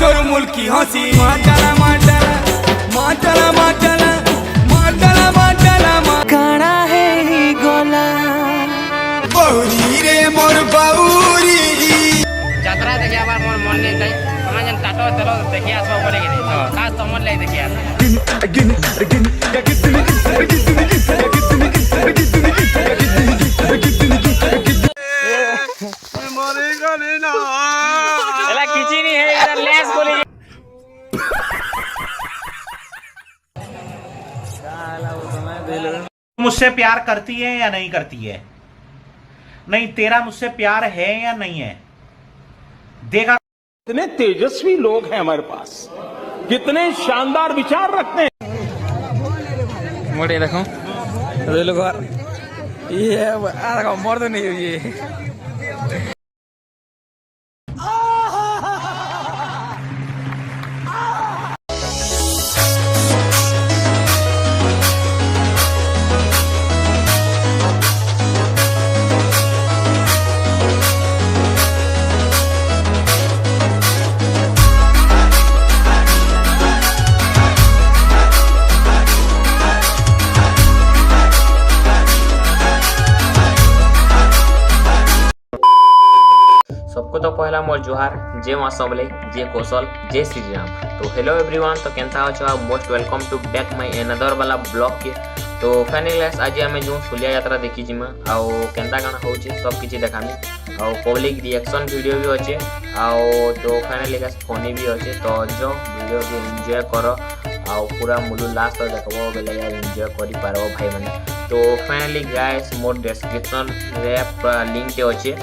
तोर मुल्की हंसी माटला माटला माटला माटला माटला माटला काना है ही गोला बहुरी रे मोर बहुरी यात्रा देखे आबार मोर मन नहीं जाय हम जन टाटो चलो देखि आसबो बोले कि नहीं खास समझ ले देखि मरेगा नहीं ना एला किची नहीं है इधर लेस बोली मुझसे प्यार करती है या नहीं करती है? नहीं, तेरा मुझसे प्यार है या नहीं है? देखा कितने तेजस्वी लोग हैं हमारे पास, कितने शानदार विचार रखते हैं। मोटे देखो लोग ये मर तो नहीं ये सबको तो पहला मोर जुहार, जय मां सबले, जय कौशल, जय श्री राम। तो हेलो एवरीवन, तो केनता हो most welcome to back my another वाला ब्लॉग के। तो फाइनली आज आम जो सुलिया यात्रा देखी जिमा आउ केनता काना होची सब किछि देखामी आउ पब्लिक रिएक्शन वीडियो भी अच्छे आउ तो फाइनली गाइस फनी भी अच्छे। तो जो वीडियो के एंजॉय करो आउ पूरा मुलु लास्ट तक देखबो बेले यार एंजॉय करि पारो भाई माने। तो फाइनली गाइस मोर डिस्क्रिप्शन रे लिंक ते अच्छे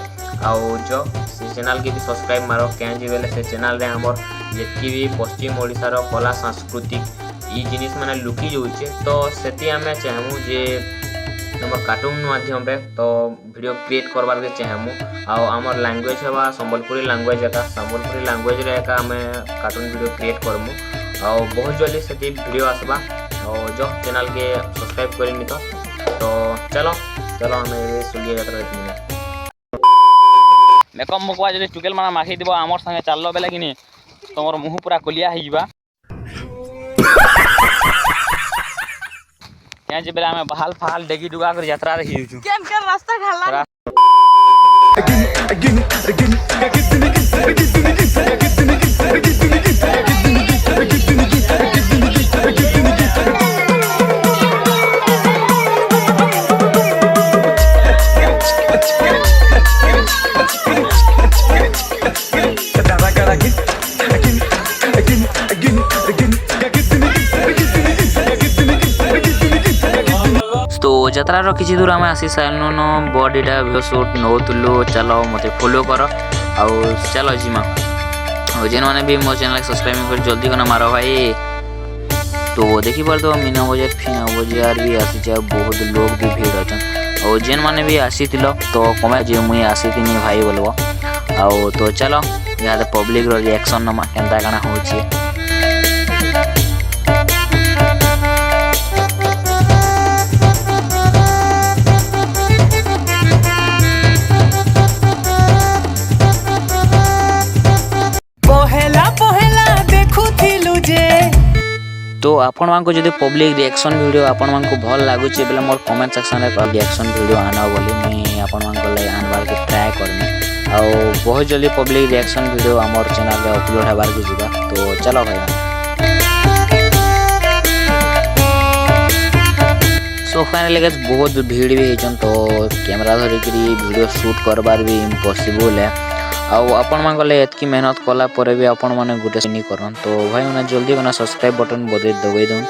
आउ जो से चैनल के भी सब्सक्राइब मारो कहीं बेले से चैनल रे हमर जेतकी भी पश्चिम ओडिसा रो कला सांस्कृतिक ई जिनिस माने लुकी जाउचे। तो सेति हमें चाहमु जे हमर कार्टून माध्यम रे तो वीडियो क्रिएट करबार के चाहमु आउ हमर लैंग्वेज हवा संबलपुरी लैंग्वेज का संबलपुरी लैंग्वेज रे का हमें कार्टून वीडियो क्रिएट करमु आउ बहुत जल्दी सेति वीडियो आसबा और जो चैनल के सब्सक्राइब करिनि तो चलो चलो हमें सुलिया यात्रा देखिना देखो मुखवा जदि टुकेल माना माखी दिबो हमर संगे चललो बेले कि नहीं तमर मुंह पूरा कोलिया हो जिबा क्या जे बेला में बहाल फाल डेगी डुगा कर यात्रा रही छु केन केन रास्ता ढाला तो यात्रा किसी दूर आम आसी सारू न बॉडीटा भिडियो शूट नौलु चलो मत फॉलो कर आउ चलो जिमा जेन मैंने भी मो चैनल सब्सक्राइब कर जल्दी करना मारो भाई। तो देखी पार तो मीना बजार फीना बजार भी आसी बहुत लोग भी भीड़ अच्छा और जेन मैंने भी आसी तो कमे जे मुई आसी भाई बोलबो आउ तो चलो यहाँ पब्लिक रिएक्शन नमा केनता काना होची। तो आपण मानको जदि पब्लिक रिएक्शन वीडियो आपण मानको भल लागुचे बेले मोर कमेंट सेक्शन रे रिएक्शन वीडियो आना बोली मुई आपण मानको ले आनबार के ट्राई करनी आउ बहुत जल्दी पब्लिक रिएक्शन वीडियो हमर चैनल रे अपलोड हेबार के जिबा। तो चलो भाई सो फाइनली गाइस बहुत भीड़ भी हेचन तो कैमरा धरि करी वीडियो शूट करबार भी इम्पॉसिबल है आउ आपण मान गले एतकी मेहनत कला परे भी आपण माने गुटे नहीं करन। तो भाई माने जल्दी बना सब्सक्राइब बटन बदे दबाई दउन।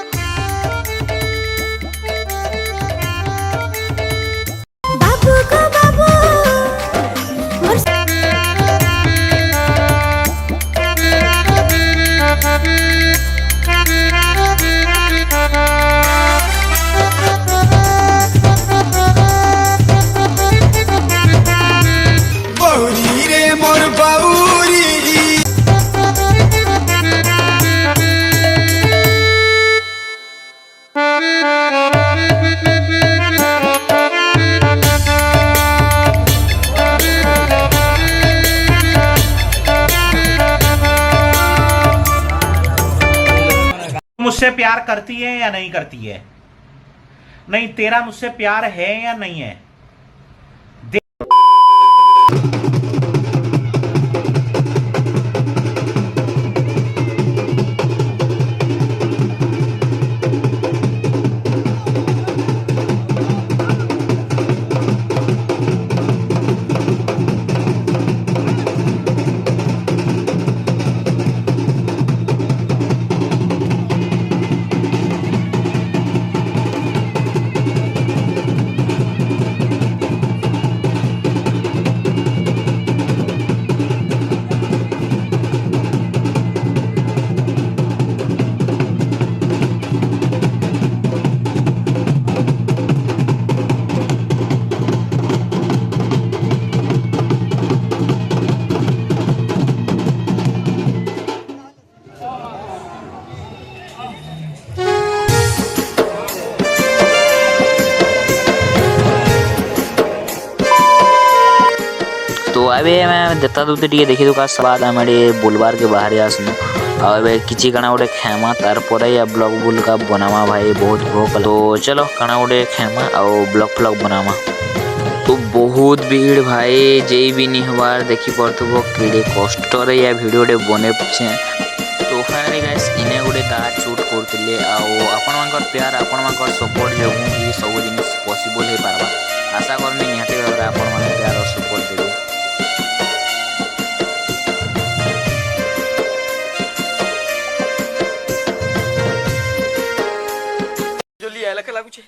बाबू को बाबू बहुरी रे मोर बहुरी मुझसे प्यार करती है या नहीं करती है? नहीं, तेरा मुझसे प्यार है या नहीं है? तो अबे मैं देता दूते टे देखी दुका बाद आम बुलबार के बाहर आसनु आबे किछि काना गोटे खेमा तार परे या ब्लॉग बुल का बनामा भाई बहुत भोक तो चलो काना गोटे खेमा और ब्लॉग फ्लॉग बनामा। तो बहुत भीड़ भाई जे भी नहीं हबार देखी पड़थबो केड़े कष्ट रे या वीडियो डे बने पछे। तो फाइनली गाइस इने गोटे तार शूट करतिले आ आपण मानकर प्यार आपण मानकर सपोर्ट जो ई सब जिनिस पॉसिबल हे पारबा। आशा करनी निहाती भाबरे आपण मान प्यार और सपोर्ट देबे। अंजलि आइला के लागुचे।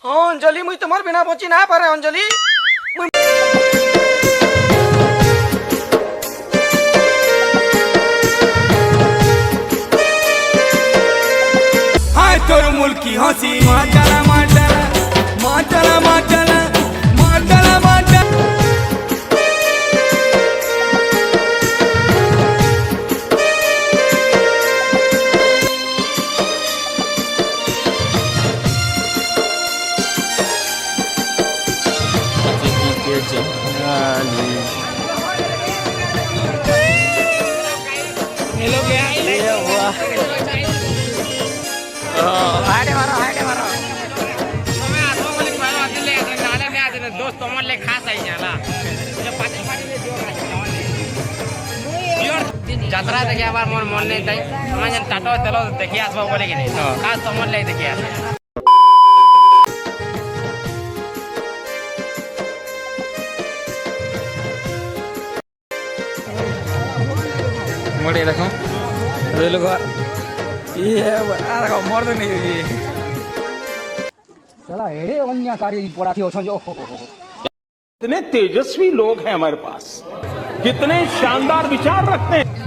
हाँ अंजलि मुई तुम्हार बिना बची ना पारे अंजलि। हाय तोर मुल्की हंसी माटला माटला माटला माटला माटला माटला दोस्त ले खास आई जाला যাত্রা দেখে আবার মোর মন নেই তাই আমার যেন টাটো তেল দেখি আসবো বলে কি নেই খাস তোমার লাই দেখি আসে मोड़े देखो ये लोग ये आ देखो मोर तो नहीं ये चला एड़े अन्य कार्य पड़ा थी ओछो जो कितने तेजस्वी लोग हैं हमारे पास, कितने शानदार विचार रखते हैं।